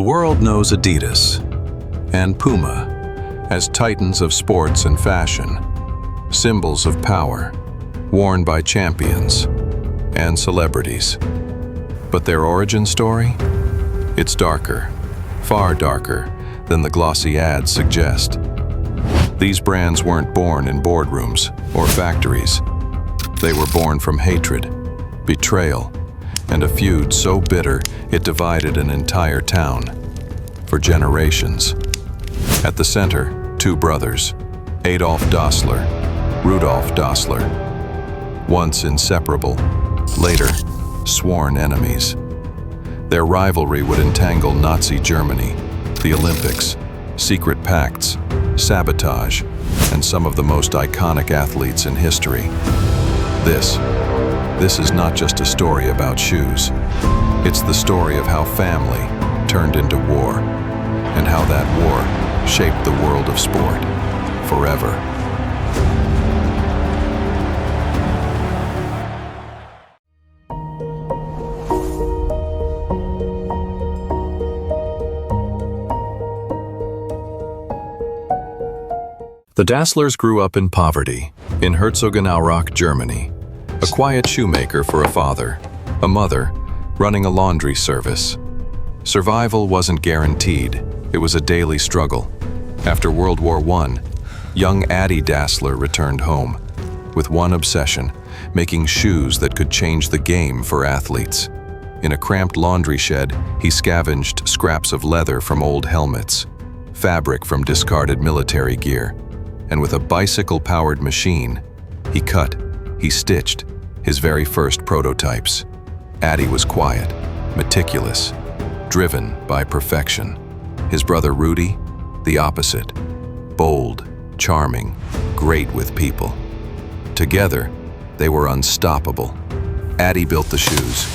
world knows Adidas and Puma as titans of sports and fashion, symbols of power, worn by champions and celebrities. But their origin story? It's darker, far darker than the glossy ads suggest. These brands weren't born in boardrooms or factories. They were born from hatred, betrayal, and a feud so bitter it divided an entire town for generations. At the center, two brothers, Adolf Dassler, Rudolf Dassler, once inseparable, later sworn enemies. Their rivalry would entangle Nazi Germany, the Olympics, secret pacts, sabotage, and some of the most iconic athletes in history. This is not just a story about shoes. It's the story of how family turned into war, and how that war shaped the world of sport forever. The Dasslers grew up in poverty, in Herzogenaurach, Germany. A quiet shoemaker for a father, a mother running a laundry service. Survival wasn't guaranteed, it was a daily struggle. After World War I, young Adi Dassler returned home, with one obsession, making shoes that could change the game for athletes. In a cramped laundry shed, he scavenged scraps of leather from old helmets, fabric from discarded military gear, and with a bicycle-powered machine, he cut, he stitched his very first prototypes. Adi was quiet, meticulous, driven by perfection. His brother Rudy, the opposite, bold, charming, great with people. Together, they were unstoppable. Adi built the shoes.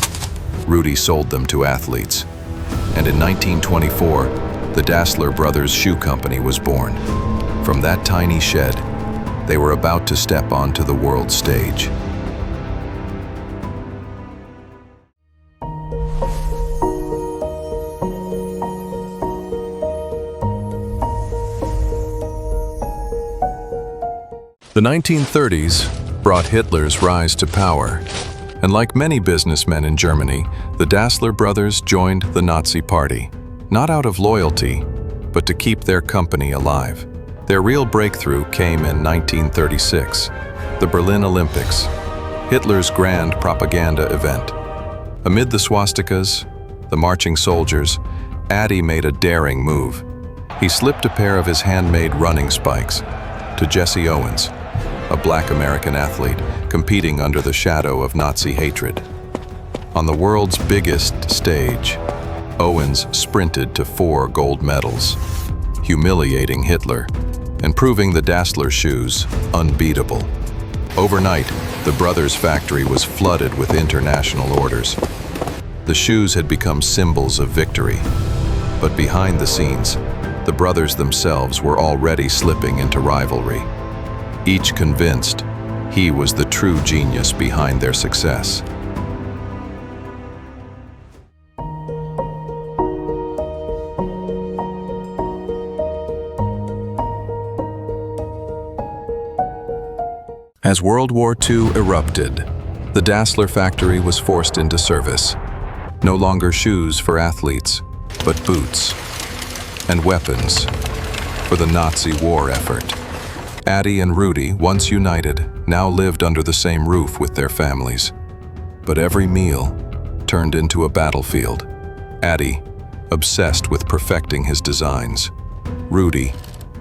Rudy sold them to athletes. And in 1924, the Dassler Brothers Shoe Company was born. From that tiny shed, they were about to step onto the world stage. The 1930s brought Hitler's rise to power, and like many businessmen in Germany, the Dassler brothers joined the Nazi Party, not out of loyalty, but to keep their company alive. Their real breakthrough came in 1936, the Berlin Olympics, Hitler's grand propaganda event. Amid the swastikas, the marching soldiers, Adi made a daring move. He slipped a pair of his handmade running spikes to Jesse Owens, a black American athlete competing under the shadow of Nazi hatred. On the world's biggest stage, Owens sprinted to 4 gold medals, humiliating Hitler and proving the Dassler shoes unbeatable. Overnight, the brothers' factory was flooded with international orders. The shoes had become symbols of victory, but behind the scenes, the brothers themselves were already slipping into rivalry, each convinced he was the true genius behind their success. As World War II erupted, the Dassler factory was forced into service. No longer shoes for athletes, but boots and weapons for the Nazi war effort. Adi and Rudy, once united, now lived under the same roof with their families. But every meal turned into a battlefield. Adi, obsessed with perfecting his designs. Rudy,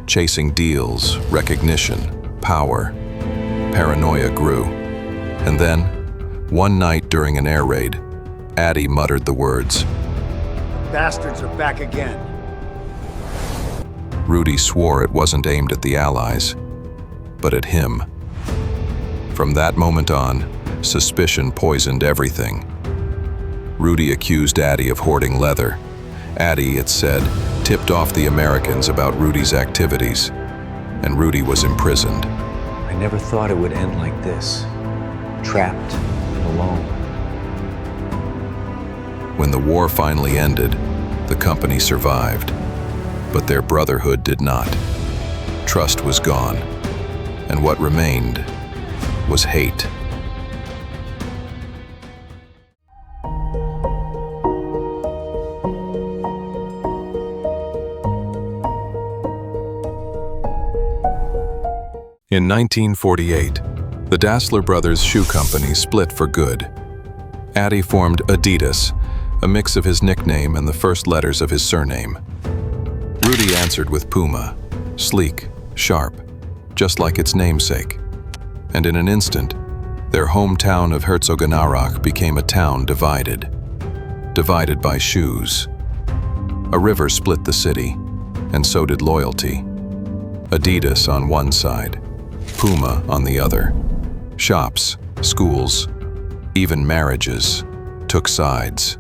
chasing deals, recognition, power. Paranoia grew. And then, one night during an air raid, Adi muttered the words, "Bastards are back again." Rudy swore it wasn't aimed at the Allies, but at him. From that moment on, suspicion poisoned everything. Rudy accused Adi of hoarding leather. Adi, it said, tipped off the Americans about Rudy's activities, and Rudy was imprisoned. I never thought it would end like this. Trapped and alone. When the war finally ended, The company survived, but their brotherhood did not. Trust was gone, and what remained was hate. In 1948, the Dassler brothers' shoe company split for good. Adi formed Adidas, a mix of his nickname and the first letters of his surname. Rudy answered with Puma, sleek, sharp, just like its namesake. And in an instant, their hometown of Herzogenaurach became a town divided by shoes. A river split the city, and so did loyalty. Adidas on one side, Puma on the other. Shops, schools, even marriages took sides.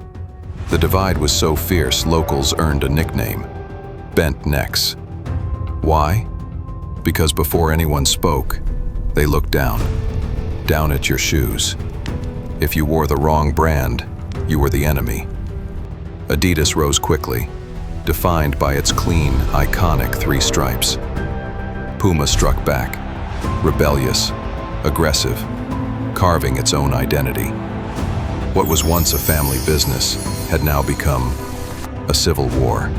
The divide was so fierce, locals earned a nickname, bent necks. Why? Because before anyone spoke, they looked down at your shoes. If you wore the wrong brand, you were the enemy. Adidas rose quickly, defined by its clean, iconic 3 stripes. Puma struck back, rebellious, aggressive, carving its own identity. What was once a family business had now become a civil war.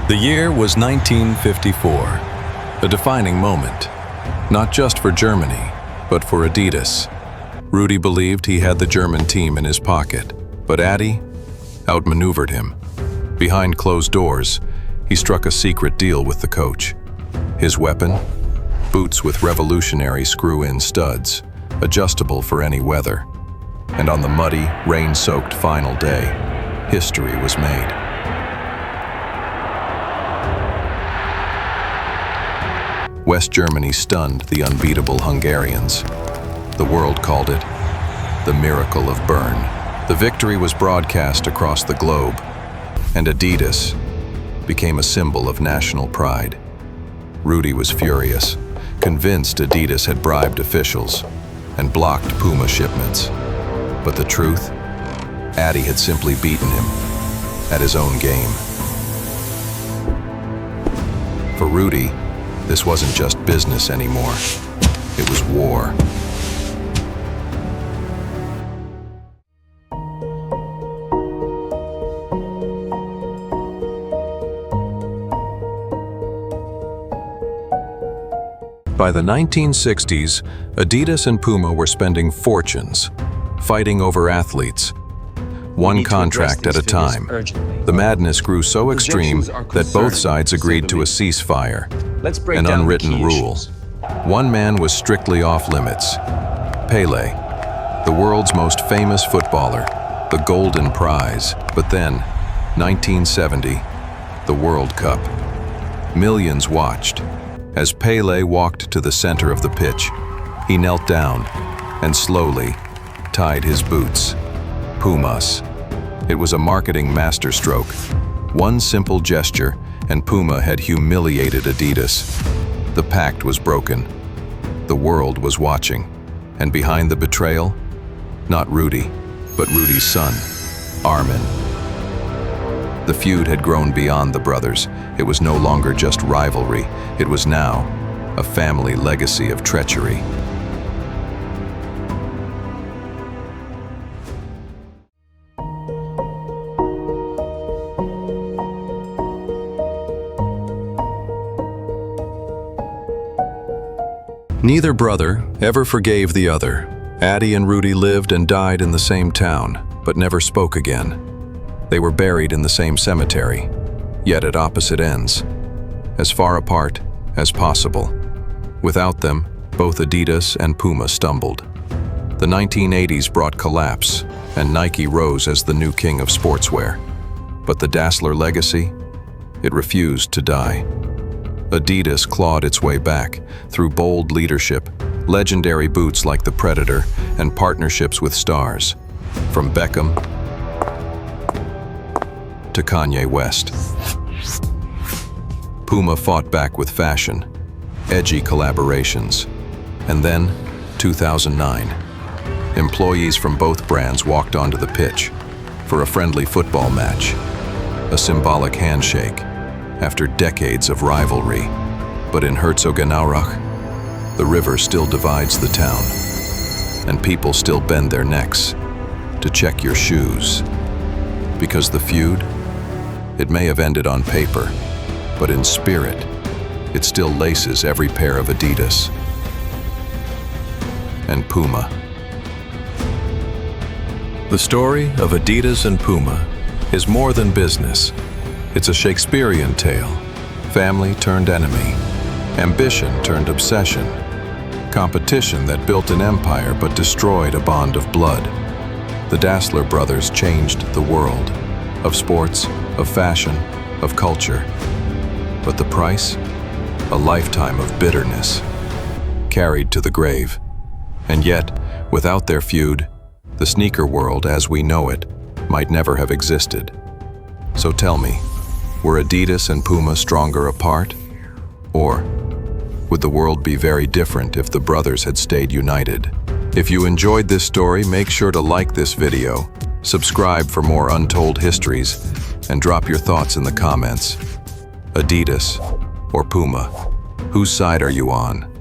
The year was 1954, a defining moment, not just for Germany, but for Adidas. Rudy believed he had the German team in his pocket, but Adi outmaneuvered him. Behind closed doors, he struck a secret deal with the coach. His weapon? Boots with revolutionary screw-in studs, adjustable for any weather. And on the muddy, rain-soaked final day, history was made. West Germany stunned the unbeatable Hungarians. The world called it the Miracle of Bern. The victory was broadcast across the globe, and Adidas became a symbol of national pride. Rudy was furious, convinced Adidas had bribed officials and blocked Puma shipments. But the truth? Adi had simply beaten him at his own game. For Rudy, this wasn't just business anymore. It was war. By the 1960s, Adidas and Puma were spending fortunes, fighting over athletes, one contract at a time. The madness grew so extreme that both sides agreed to a ceasefire, an unwritten rule. One man was strictly off limits: Pele, the world's most famous footballer, the Golden Prize. But then, 1970, the World Cup. Millions watched. As Pele walked to the center of the pitch, he knelt down and slowly tied his boots. Pumas. It was a marketing masterstroke. One simple gesture, and Puma had humiliated Adidas. The pact was broken. The world was watching. And behind the betrayal, not Rudy, but Rudy's son, Armin. The feud had grown beyond the brothers. It was no longer just rivalry. It was now a family legacy of treachery. Neither brother ever forgave the other. Adi and Rudy lived and died in the same town, but never spoke again. They were buried in the same cemetery, yet at opposite ends, as far apart as possible. Without them, both Adidas and Puma stumbled. The 1980s brought collapse, and Nike rose as the new king of sportswear. But the Dassler legacy? It refused to die. Adidas clawed its way back through bold leadership, legendary boots like the Predator, and partnerships with stars. From Beckham to Kanye West. Puma fought back with fashion, edgy collaborations, and then, 2009, employees from both brands walked onto the pitch for a friendly football match, a symbolic handshake after decades of rivalry. But in Herzogenaurach, the river still divides the town, and people still bend their necks to check your shoes. Because the feud, it may have ended on paper, but in spirit, it still laces every pair of Adidas and Puma. The story of Adidas and Puma is more than business. It's a Shakespearean tale, family turned enemy, ambition turned obsession, competition that built an empire but destroyed a bond of blood. The Dassler brothers changed the world, of sports, of fashion, of culture. But the price? A lifetime of bitterness, carried to the grave. And yet, without their feud, the sneaker world as we know it might never have existed. So tell me, were Adidas and Puma stronger apart? Or would the world be very different if the brothers had stayed united? If you enjoyed this story, make sure to like this video, subscribe for more untold histories, and drop your thoughts in the comments. Adidas or Puma, whose side are you on?